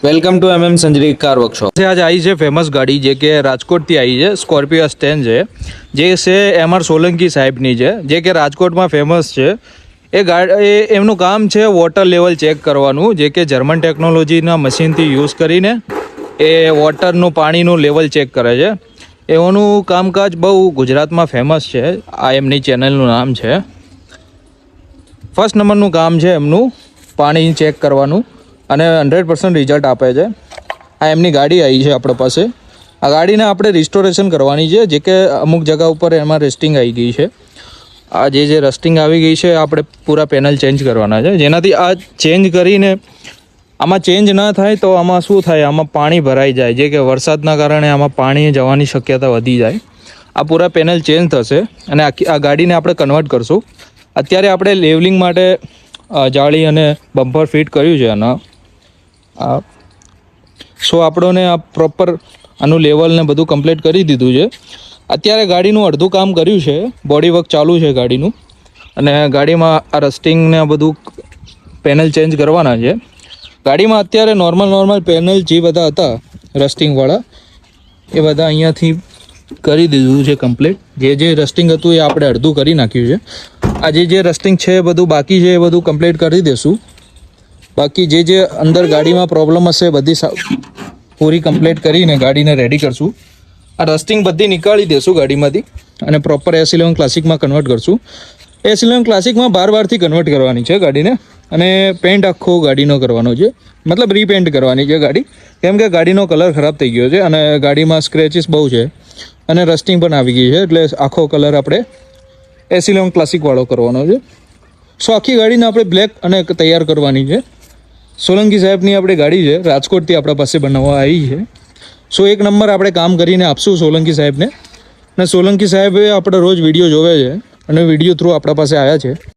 Welcome to Sanjari car workshop. आज आई है famous गाड़ी जे के राजकोट थी आई है स्कॉर्पियो स्टेंज है जे से एमआर सोलंकी साहेब नी है जे के राजकोट में फेमस है। ए गाड़ी एमનું કામ છે વોટર લેવલ ચેક કરવાનું જે કે જર્મન ટેકનોલોજીના મશીનથી યુઝ કરીને એ વોટરનું પાણીનું લેવલ ચેક કરે છે। એઓનું કામકાજ બહુ ગુજરાતમાં ફેમસ છે। આ એમની ચેનલનું નામ છે। ફર્સ્ટ નંબરનું કામ છે એમનું પાણી ચેક કરવાનું અને 100% રિઝલ્ટ આપે છે। આ એમની ગાડી આવી છે આપણા પાસે। આ ગાડીને આપણે રિસ્ટોરેશન કરવાની છે જે કે અમુક જગ્યા ઉપર એમાં રસ્ટિંગ આવી ગઈ છે। આ જે રસ્ટિંગ આવી ગઈ છે આપણે પૂરા પેનલ ચેન્જ કરવાના છે જેનાથી આ ચેન્જ કરીને આમાં ચેન્જ ના થાય તો આમાં શું થાય આમાં પાણી ભરાઈ જાય જે કે વરસાદના કારણે આમાં પાણી જવાની શક્યતા વધી જાય। આ પૂરા પેનલ ચેન્જ થશે અને આ ગાડીને આપણે કન્વર્ટ કરશું। અત્યારે આપણે લેવલિંગ માટે જાળી અને બમ્પર ફિટ કર્યું છે અને સો આપણને આ પ્રોપર આનું લેવલ ને બધું કમ્પ્લીટ કરી દીધું છે। અત્યારે ગાડીનું અડધું કામ કર્યું છે, બોડી વર્ક ચાલુ છે ગાડીનું અને ગાડીમાં આ રસ્ટિંગ ને બધું પેનલ ચેન્જ કરવાના છે। ગાડીમાં અત્યારે નોર્મલ પેનલ જે બધા હતા રસ્ટિંગવાળા એ બધા અહીંયાથી કરી દીધું છે કમ્પ્લીટ। જે રસ્ટિંગ હતું એ આપણે અડધું કરી નાખ્યું છે। આજે જે રસ્ટિંગ છે એ બધું બાકી છે એ બધું કમ્પ્લીટ કરી દઈશું। બાકી જે અંદર ગાડીમાં પ્રોબ્લેમ હશે બધી પૂરી કમ્પ્લીટ કરીને ગાડીને રેડી કરશું। આ રસ્ટિંગ બધી નીકાળી દઈશું ગાડીમાંથી અને પ્રોપર S11 ક્લાસિકમાં કન્વર્ટ કરશું। S11 ક્લાસિકમાં બારથી કન્વર્ટ કરવાની છે ગાડીને અને પેન્ટ આખો ગાડીનો કરવાનો છે, મતલબ રીપેન્ટ કરવાની છે ગાડી, કેમ કે ગાડીનો કલર ખરાબ થઈ ગયો છે અને ગાડીમાં સ્ક્રેચીસ બહુ છે અને રસ્ટિંગ પણ આવી ગઈ છે એટલે આખો કલર આપણે S11 ક્લાસિકવાળો કરવાનો છે। સો આખી ગાડીને આપણે બ્લેક અને તૈયાર કરવાની છે। સોલંકી સાહેબની આપણી ગાડી છે, રાજકોટથી આપણા પાસે બનાવવા આવી છે। સો એક નંબર આપણે કામ કરીને આપશું સોલંકી સાહેબને અને સોલંકી સાહેબે આપણે રોજ વિડીયો જોવે છે અને વિડીયો થ્રુ આપણા પાસે આવ્યા છે।